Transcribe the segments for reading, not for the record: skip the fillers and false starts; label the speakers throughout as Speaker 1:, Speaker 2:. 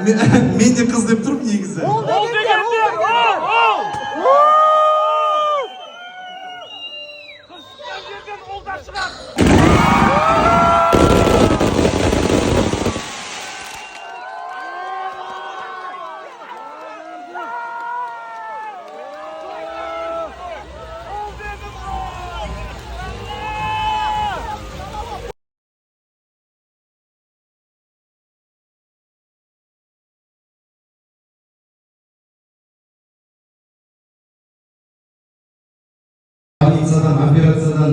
Speaker 1: Мен де қыз деп тұрмын негізі.
Speaker 2: Ол дегенде, Қыз жерден ол да шығар.
Speaker 1: Операциядан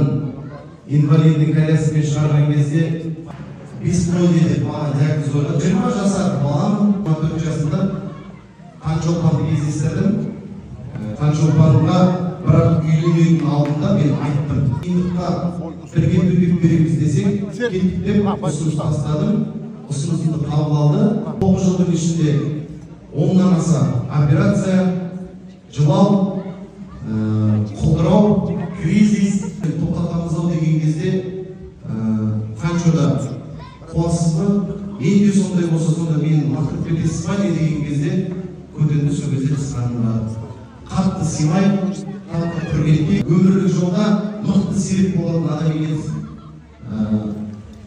Speaker 1: инвалидный коляскамен шығарған кезде бесплодие деп маған диагноз қойды. 20 жасар балам, 14 жасында Таңшолпанды кездестірдім. Таңшолпанға бірақ үйленудің алдында мен айттым. Қиындыққа бірге төтеп береміз десек, кеттік деп ұсыныс тастадым. Ұсынысымды қабыл алды. 9 жылдың ішінде 10-нан аса операция, жылау, құлдырау, кризис тоқтатамыз ау деген кезде Таңшода қуасыз ба? Мен де сондай болса сонда мен лақтырып кетесіз ба деген кезде көтенді сол кезде қысқанымда қатты сыйлай, қатты құрметке өмірлік жолда мықты серік болатын адам емес.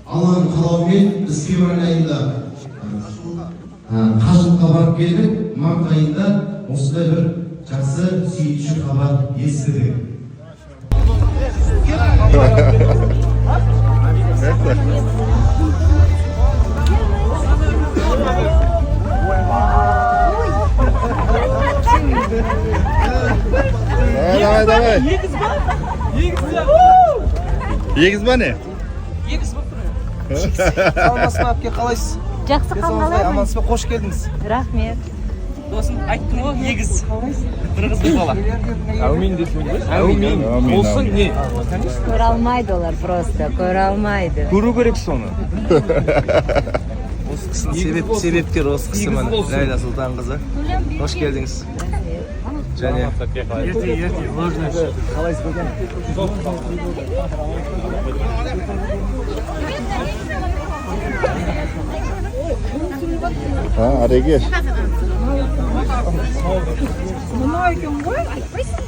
Speaker 1: Алланың қалауымен біз февраль айында қажылыққа барып келдік. Март айында осындай бір жақсы сүйінші хабар естідік.
Speaker 3: Давай. Егіз ба не?
Speaker 4: Егіз болып тұр. Алмасың апке, қалайсыз?
Speaker 5: Жақсы қалғалай.
Speaker 4: Амансыз ба, қош келдіңіз.
Speaker 5: Рахмет.
Speaker 4: Досым, айттым ғой, егіз. Бір қыз бір бала.
Speaker 2: Әумин десең бе? Әумин. Болсын не?
Speaker 5: Көре алмайды олар просто, көре алмайды.
Speaker 2: Көру керек соны.
Speaker 4: Осы кісінің себепкер осы кісі міне, Ләйла Сұлтан қызы. Қош келдіңіз. Және ерте, ложно. Қалайсыз бөкен?
Speaker 3: Арегеш.
Speaker 6: Мына екен ғой, айтпайсың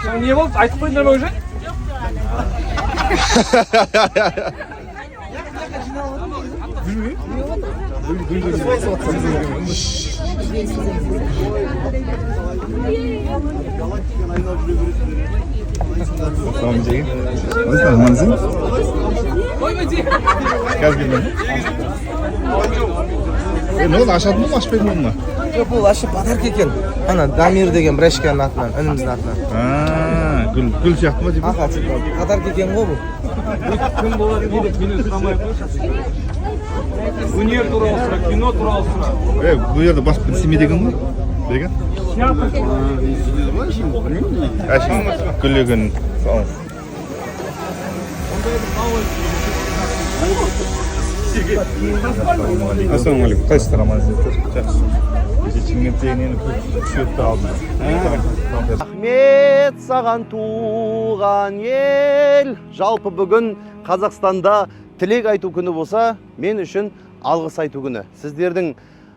Speaker 2: Sen niye oldu? Aytıp koyun deme hocam.
Speaker 3: Tamam Ceyhun. Nasıl manzil? Gaz gelmedi. Ne oldu? Aşağıda mı açıp etmedin mi?
Speaker 4: Жоқ, бұл ашып подарка екен. Ана Дамир деген бір әшкенің атынан, ініміздің атынан.
Speaker 3: Gül сияқты ма типа?
Speaker 4: Аха, подарка екен ғой бұл.
Speaker 2: Küm болады дейді, менен сұрамай қойшы. Өнер туралы сұра, кино туралы сұра.
Speaker 3: Bu yerde başka bir simi деген mi? Деген? Әшін gülügün. Ассалаумағалейкум. Қайсыздар, амансыздар? Жақсы. Шымкенттен түсетті алдым.
Speaker 7: Рахмет саған туған ел. Жалпы бүгін Қазақстанда тілек айту күні болса, мен үшін алғыс айту күні. Сіздердің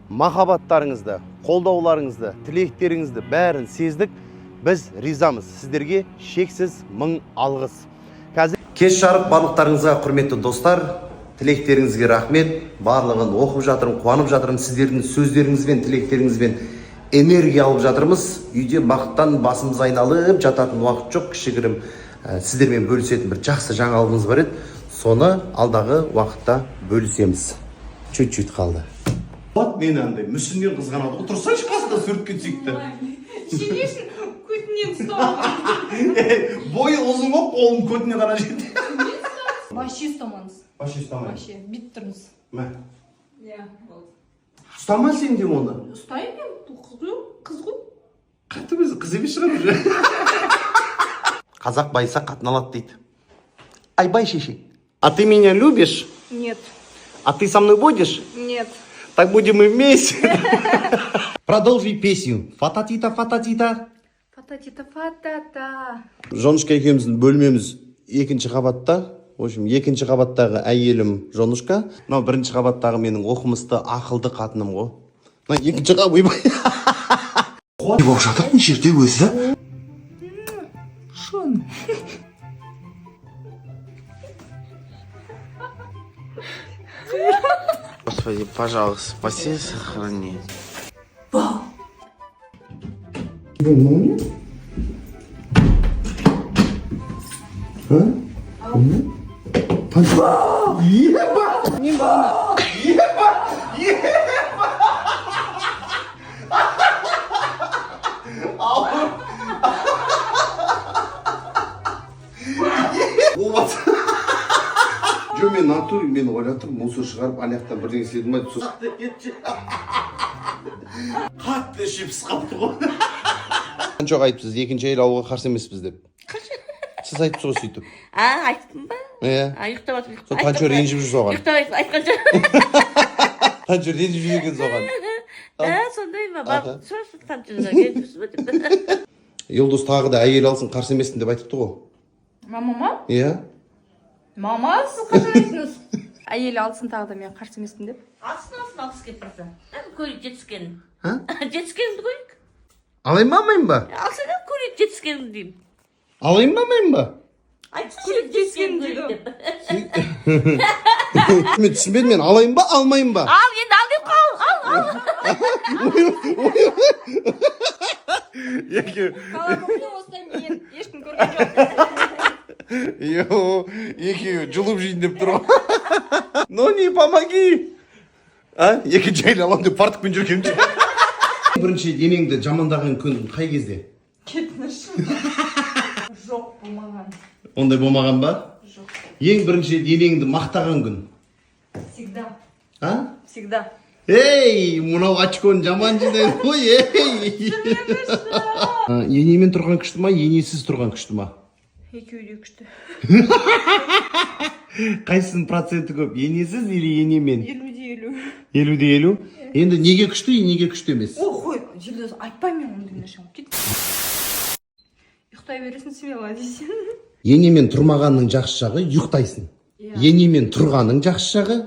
Speaker 7: махаббаттарыңызды, қолдауларыңызды, тілектеріңізді бәрін сездік. Біз ризамыз. Сіздерге шексіз мың алғыс. Кеш жарық барлықтарыңызға құрметті достар. Тілектеріңізге рахмет. Барлығын оқып жатырмын, қуанып жатырмын. Сіздердің сөздеріңізбен, тілектеріңізбен энергия алып жатырмыз. Үйде бақыттан басымыз айналып жататын уақыт жоқ. Кішігірім сіздермен бөлісетін бір жақсы жаңалығымыз бар еді. Соны алдағы уақытта бөлісеміз. Чуть-чуть қалды. Вот мен андай мүсіннен қызғанады. Отырсайшы қасында суретке түсейікті.
Speaker 6: Сенесің, көтінен ұстауға.
Speaker 7: Бойы ұзын ғой, қолым көтіне ғана жетті.
Speaker 6: Вообще ұстамаңыз.
Speaker 7: Вообще ұстамай.
Speaker 6: Вообще, бит тұрыңыз.
Speaker 7: Мә.
Speaker 6: Иә, болды.
Speaker 7: Ұстама сен де оны.
Speaker 6: Ұстайын мен, бұл қыз ғой.
Speaker 7: Қатты біз қыз емес шығар уже. Қазақ байса қатын алады дейді. Айбай шешек, а ты меня любишь?
Speaker 6: Нет.
Speaker 7: А ты со мной будешь?
Speaker 6: Нет.
Speaker 7: Так будем и вместе. Продолжи песню. Фататита, фататита.
Speaker 6: Фататита, фатата.
Speaker 7: Жонышқа екеуміздің бөлмеміз екінші қабатта. В общем, екінші қабаттағы әйелім Жонушка. Мынау бірінші қабаттағы менің оқымысты, ақылды қатыным ғой. Мына екінші қабат ойбай. Не болып жатыр неше жерде өзі?
Speaker 6: Шон.
Speaker 7: Господи, пожалуйста, спаси, сохрани. Жо, мен натуре, мен ойлап тұрмын, мусор шығарып, аяқтан бірдеңе істедім ай, қатты ішіп қапты ғой. Жоқ айтыпсыз, екінші әйел алуға қарсы емеспіз деп. Сіз айтыпсыз ғой сөйтіп.
Speaker 8: Айттым ба?
Speaker 7: Иә.
Speaker 8: Ұйықтап жатыр.
Speaker 7: Сол Танчо ренжіп жүр соған.
Speaker 8: Ұйықтап айтқан жоқ.
Speaker 7: Танчо ренжіп жүр екен соған.
Speaker 8: Сондай ма? Барып сұрасың Танчодан ренжіпсіз ба деп.
Speaker 7: Елдос тағы да әйел алсын қарсы емеспін деп айтыпты ғой.
Speaker 6: Мама?
Speaker 7: Иә.
Speaker 6: Мама, сіз қашан айттыңыз? Әйел алсын тағы да мен қарсы емеспін деп.
Speaker 8: Алсын алғысы келіп тұрса. Көрейік жетіскенін.
Speaker 7: Ә?
Speaker 8: Жетіскенімді көрейік.
Speaker 7: Алайын ба, алмайын ба?
Speaker 8: Алса да көрейік жетіскенімді деймін.
Speaker 7: Алайын ба, алмайын ба?
Speaker 8: Көрейік жетіскенімді көрейік деп.
Speaker 7: Мен түсінбедім, мен алайын ба, алмайын ба?
Speaker 8: Ал, енді ал деп қал.
Speaker 6: Қаламын осылай мен ешкім көрген жоқ.
Speaker 7: Екеуі жұлып жейін деп тұр ғой. Ну не помоги. Екінші әйел аламын деп фартукпен жүргенім же. Бірінші денеңді жамандаған күн қай кезде?
Speaker 6: Кетініш. Жоқ, болмаған.
Speaker 7: Ондай болмаған ба?
Speaker 6: Жоқ.
Speaker 7: Ең бірінші денеңді мақтаған күн?
Speaker 6: Всегда.
Speaker 7: Всегда. Ей, мынау очконы жаман жинайды ғой, ей. Енемен тұрған күшті ма, енесіз тұрған күшті ма?
Speaker 6: Екеуі де күшті.
Speaker 7: Қайсының проценті көп, енесіз или енемен?
Speaker 6: 50-50.
Speaker 7: 50-50? Енді неге күшті, неге күшті емес?
Speaker 6: Ой, Желдос, айтпаймын мен ондай нәрсе. Кет. Ұйықтай бересің смело дейсің.
Speaker 7: Енемен тұрмағанның жақсы жағы ұйықтайсың. Енемен тұрғанның жақсы жағы?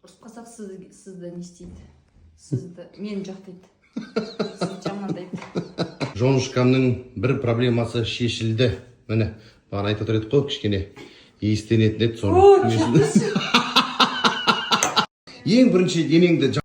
Speaker 6: Ұрысып қалсақ сізді не істейді? Сізді мен жақтайды. Сізді жамандайды.
Speaker 7: Жонушкамның бір проблемасы шешілді. Міне, бағана айтып отыр едік қой, кішкене иістенетін еді соны. Ең бірінші денеңді